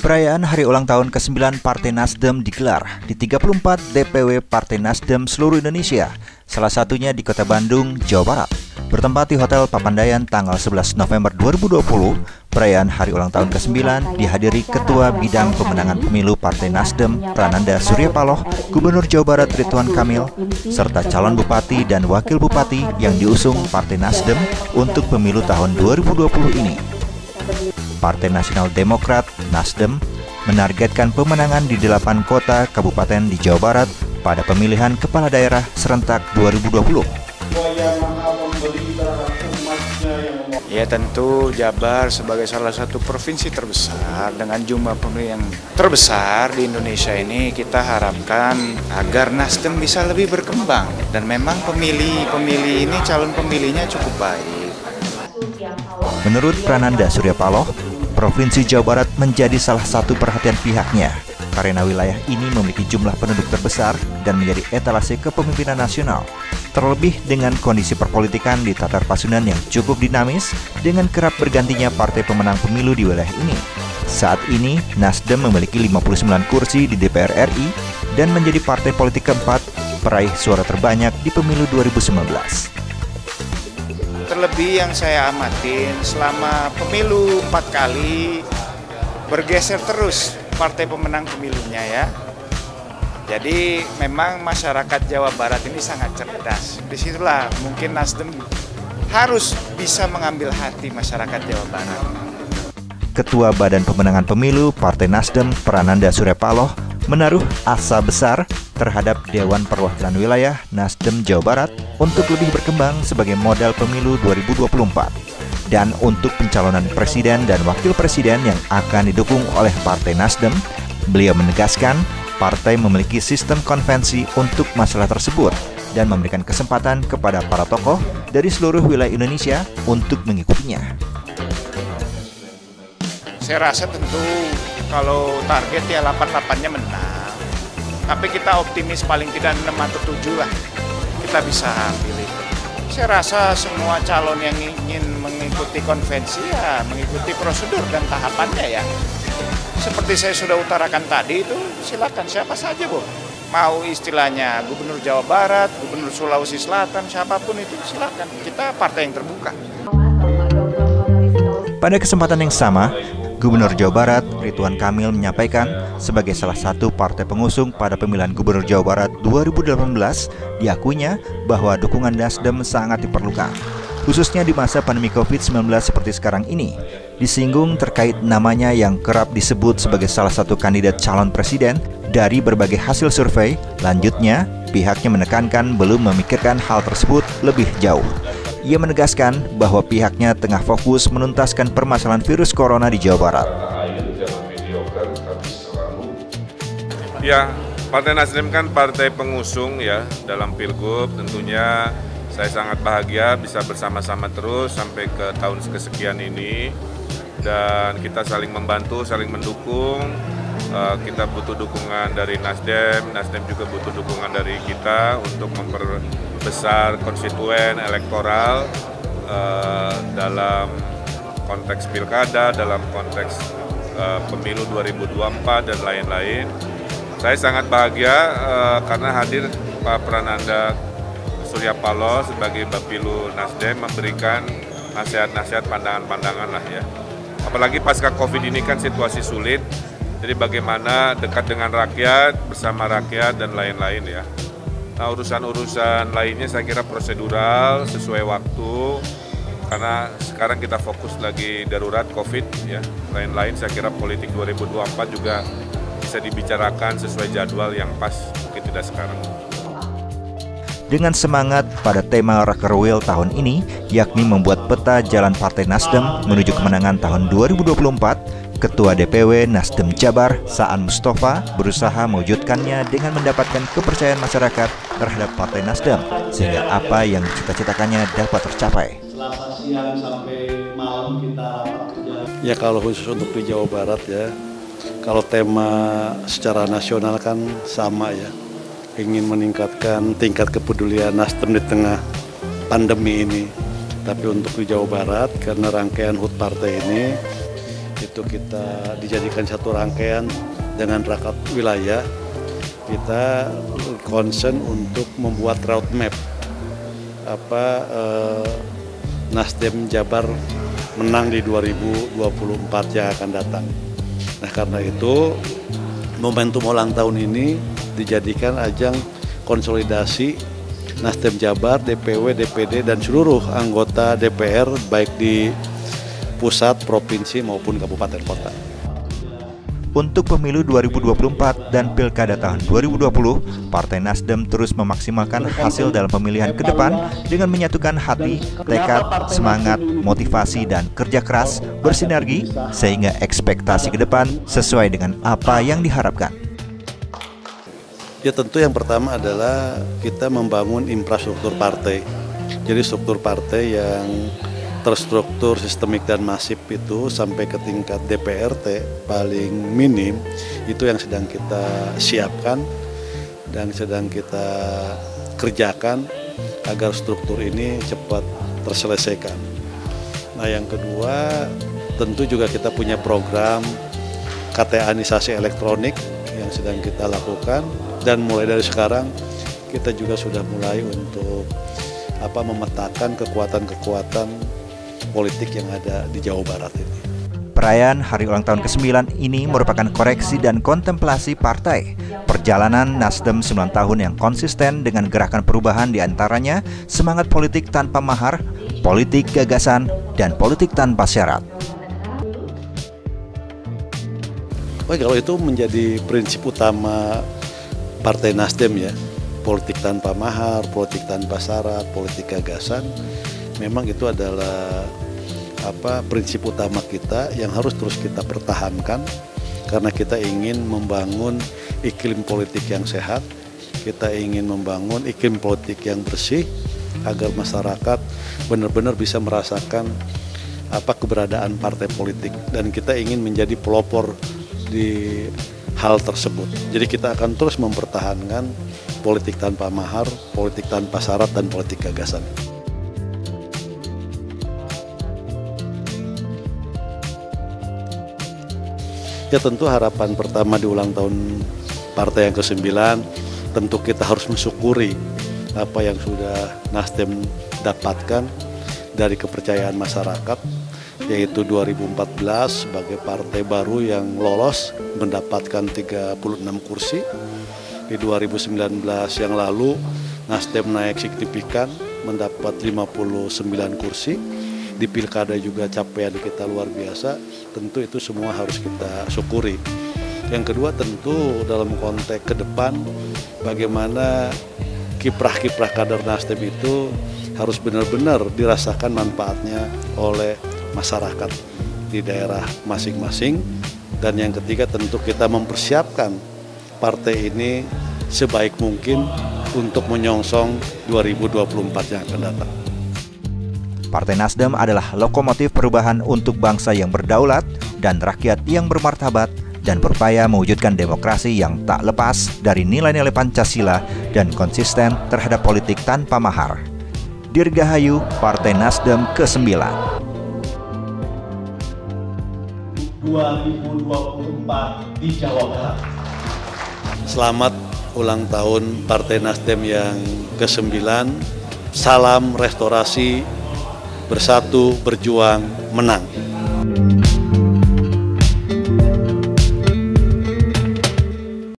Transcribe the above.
Perayaan hari ulang tahun ke-9 Partai Nasdem digelar di 34 DPW Partai Nasdem seluruh Indonesia, salah satunya di Kota Bandung, Jawa Barat. Bertempat di Hotel Papandayan tanggal 11 November 2020, perayaan hari ulang tahun ke-9 dihadiri Ketua Bidang Pemenangan Pemilu Partai Nasdem, Prananda Surya Paloh, Gubernur Jawa Barat Ridwan Kamil, serta calon bupati dan wakil bupati yang diusung Partai Nasdem untuk pemilu tahun 2020 ini. Partai Nasional Demokrat (Nasdem) menargetkan pemenangan di 8 kota kabupaten di Jawa Barat pada pemilihan kepala daerah serentak 2020. Ya tentu Jabar sebagai salah satu provinsi terbesar dengan jumlah pemilih yang terbesar di Indonesia ini, kita harapkan agar Nasdem bisa lebih berkembang. Dan memang pemilih ini calon pemilihnya cukup baik. Menurut Prananda Surya Paloh, Provinsi Jawa Barat menjadi salah satu perhatian pihaknya karena wilayah ini memiliki jumlah penduduk terbesar dan menjadi etalase kepemimpinan nasional. Terlebih dengan kondisi perpolitikan di Tatar Pasundan yang cukup dinamis dengan kerap bergantinya partai pemenang pemilu di wilayah ini. Saat ini, Nasdem memiliki 59 kursi di DPR RI dan menjadi partai politik keempat peraih suara terbanyak di pemilu 2019. Terlebih yang saya amatin selama pemilu 4 kali bergeser terus partai pemenang pemilunya ya. Jadi memang masyarakat Jawa Barat ini sangat cerdas. Disitulah mungkin Nasdem harus bisa mengambil hati masyarakat Jawa Barat. Ketua Badan Pemenangan Pemilu Partai Nasdem, Prananda Surya Paloh, menaruh asa besar terhadap Dewan Perwakilan Wilayah Nasdem Jawa Barat untuk lebih berkembang sebagai modal pemilu 2024 dan untuk pencalonan presiden dan wakil presiden yang akan didukung oleh Partai Nasdem. Beliau menegaskan partai memiliki sistem konvensi untuk masalah tersebut dan memberikan kesempatan kepada para tokoh dari seluruh wilayah Indonesia untuk mengikutinya. Saya rasa tentu kalau target ya 8-8-nya menang. Tapi kita optimis paling tidak 6 atau 7 lah kita bisa pilih. Saya rasa semua calon yang ingin mengikuti konvensi ya mengikuti prosedur dan tahapannya ya. Seperti saya sudah utarakan tadi itu silakan siapa saja Bu. Mau istilahnya Gubernur Jawa Barat, Gubernur Sulawesi Selatan, siapapun itu silakan. Kita partai yang terbuka. Pada kesempatan yang sama, Gubernur Jawa Barat Ridwan Kamil menyampaikan sebagai salah satu partai pengusung pada pemilihan Gubernur Jawa Barat 2018, diakuinya bahwa dukungan Nasdem sangat diperlukan, khususnya di masa pandemi COVID-19 seperti sekarang ini. Disinggung terkait namanya yang kerap disebut sebagai salah satu kandidat calon presiden dari berbagai hasil survei. Lanjutnya, pihaknya menekankan belum memikirkan hal tersebut lebih jauh. Ia menegaskan bahwa pihaknya tengah fokus menuntaskan permasalahan virus corona di Jawa Barat. Ya, Partai Nasdem kan partai pengusung ya dalam Pilgub. Tentunya saya sangat bahagia bisa bersama-sama terus sampai ke tahun kesekian ini. Dan kita saling membantu, saling mendukung. Kita butuh dukungan dari Nasdem juga butuh dukungan dari kita untuk memperbesar konstituen elektoral dalam konteks pilkada, dalam konteks pemilu 2024 dan lain-lain. Saya sangat bahagia karena hadir Pak Prananda Surya Paloh sebagai Bapilu Nasdem memberikan nasihat-nasihat, pandangan-pandangan lah ya. Apalagi pasca Covid ini kan situasi sulit. Jadi bagaimana dekat dengan rakyat, bersama rakyat, dan lain-lain ya. Nah urusan-urusan lainnya saya kira prosedural, sesuai waktu. Karena sekarang kita fokus lagi darurat COVID ya. Lain-lain saya kira politik 2024 juga bisa dibicarakan sesuai jadwal yang pas, mungkin tidak sekarang. Dengan semangat pada tema Raker Wheel tahun ini, yakni membuat peta jalan Partai Nasdem menuju kemenangan tahun 2024, Ketua DPW Nasdem Jabar, Saan Mustafa, berusaha mewujudkannya dengan mendapatkan kepercayaan masyarakat terhadap Partai Nasdem, sehingga apa yang dicita-citakannya dapat tercapai. Ya kalau khusus untuk di Jawa Barat ya, kalau tema secara nasional kan sama ya, ingin meningkatkan tingkat kepedulian Nasdem di tengah pandemi ini. Tapi untuk di Jawa Barat, karena rangkaian HUT partai ini itu kita dijadikan satu rangkaian dengan rapat wilayah. Kita concern untuk membuat roadmap Nasdem Jabar menang di 2024 yang akan datang. Nah, karena itu momentum ulang tahun ini dijadikan ajang konsolidasi Nasdem Jabar, DPW, DPD, dan seluruh anggota DPR baik di pusat, provinsi maupun kabupaten kota. Untuk pemilu 2024 dan Pilkada tahun 2020, Partai Nasdem terus memaksimalkan hasil dalam pemilihan ke depan dengan menyatukan hati, tekad, semangat, motivasi, dan kerja keras bersinergi sehingga ekspektasi ke depan sesuai dengan apa yang diharapkan. Ya, tentu yang pertama adalah kita membangun infrastruktur partai. Jadi struktur partai yang terstruktur, sistemik, dan masif itu sampai ke tingkat DPRT paling minim, itu yang sedang kita siapkan dan sedang kita kerjakan agar struktur ini cepat terselesaikan. Nah, yang kedua tentu juga kita punya program KTA-nisasi elektronik yang sedang kita lakukan, dan mulai dari sekarang kita juga sudah mulai untuk memetakan kekuatan-kekuatan politik yang ada di Jawa Barat ini. Perayaan hari ulang tahun ke-9 ini merupakan koreksi dan kontemplasi partai. Perjalanan Nasdem 9 tahun yang konsisten dengan gerakan perubahan diantaranya semangat politik tanpa mahar, politik gagasan, dan politik tanpa syarat. Kalau itu menjadi prinsip utama Partai Nasdem ya, politik tanpa mahar, politik tanpa syarat, politik gagasan, memang itu adalah prinsip utama kita yang harus terus kita pertahankan karena kita ingin membangun iklim politik yang sehat, kita ingin membangun iklim politik yang bersih agar masyarakat benar-benar bisa merasakan keberadaan partai politik, dan kita ingin menjadi pelopor di hal tersebut. Jadi kita akan terus mempertahankan politik tanpa mahar, politik tanpa syarat, dan politik gagasan. Ya, tentu harapan pertama di ulang tahun partai yang ke-9, tentu kita harus mensyukuri apa yang sudah Nasdem dapatkan dari kepercayaan masyarakat, yaitu 2014 sebagai partai baru yang lolos mendapatkan 36 kursi. Di 2019 yang lalu Nasdem naik signifikan mendapat 59 kursi. Di pilkada juga capaian kita luar biasa, tentu itu semua harus kita syukuri. Yang kedua tentu dalam konteks ke depan bagaimana kiprah-kiprah kader Nasdem itu harus benar-benar dirasakan manfaatnya oleh masyarakat di daerah masing-masing. Dan yang ketiga tentu kita mempersiapkan partai ini sebaik mungkin untuk menyongsong 2024 yang akan datang. Partai Nasdem adalah lokomotif perubahan untuk bangsa yang berdaulat dan rakyat yang bermartabat dan berupaya mewujudkan demokrasi yang tak lepas dari nilai-nilai Pancasila dan konsisten terhadap politik tanpa mahar. Dirgahayu Partai Nasdem ke-9. 2024 di Jawa Barat. Selamat ulang tahun Partai Nasdem yang ke-9. Salam restorasi, bersatu, berjuang, menang.